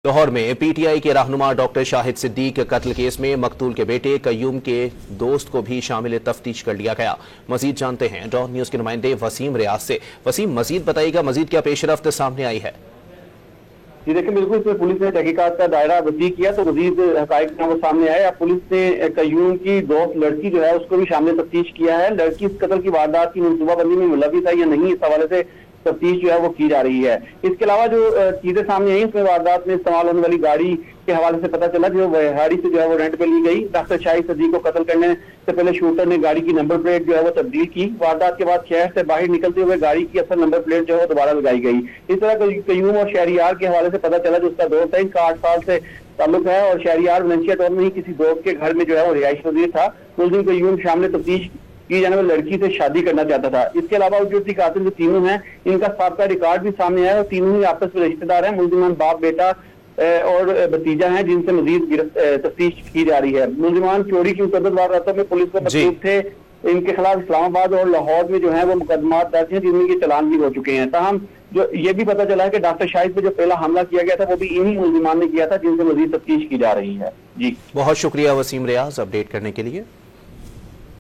लाहौर में पीटीआई के रहनुमा डॉक्टर शाहिद सिद्दीक कत्ल केस में मकतूल के बेटे कयूम के दोस्त को भी शामिल तफ्तीश कर लिया गया। मजीद जानते हैं डॉन न्यूज के नुमाइंदे वसीम रियाज से। वसीम, मजीद बताइएगा, मजीद क्या पेशरफ्त सामने आई है? जी देखिए, बिल्कुल इसमें पुलिस ने तहकीकात का दायरा वसी किया तो मजीद हकायक वो सामने आए। अब पुलिस ने कयूम की दोस्त लड़की जो है उसको भी शामिल तफ्तीश किया है। लड़की इस कत्ल की वारदात की मनसूबाबंदी में मुलविस है या नहीं, इस हवाले से तफ्तीश जो है वो की जा रही है। इसके अलावा जो चीजें सामने आई उसमें वारदात में इस्तेमाल होने वाली गाड़ी के हवाले से पता चला जो वहाड़ी से जो है वो रेंट पे ली गई। डॉक्टर शाहिद सिद्दीक को कत्ल करने से पहले शूटर ने गाड़ी की नंबर प्लेट जो है वो तब्दील की। वारदात के बाद शहर से बाहर निकलते हुए गाड़ी की असल नंबर प्लेट जो है दोबारा लगाई गई। इस तरह कयूम और शहरियार के हवाले से पता चला जो उसका दोस्त है, इसका 8 साल से ताल्लुक है और शहरियार वलेंसिया टाउन में ही किसी दोस्त के घर में जो है वो रिहाइश पजीर था। मुलजिम कयूम शामिल तफ्तीश की जाने वाली लड़की से शादी करना चाहता था। इसके अलावा जो कातिल जो तीनों हैं इनका साबका रिकॉर्ड भी सामने आया और तीनों ही आपस में रिश्तेदार हैं। मुलजिमान बाप बेटा और भतीजा हैं जिनसे मजीद तफ्तीश की जा रही है। मुलजिमान चोरी की मुतअद्दिद वारदातों में पुलिस को मसरूफ थे। इनके खिलाफ इस्लामाबाद और लाहौर में जो है वो मुकदमात दर्ज हैं जिनमें के चालान भी हो चुके हैं। ताहम जो ये भी पता चला है कि डॉक्टर शाहिद पे जो पहला हमला किया गया था वो भी इन्हीं मुलजिमान ने किया था जिनसे मजीद तफ्तीश की जा रही है। जी बहुत शुक्रिया वसीम रियाज अपडेट करने के लिए।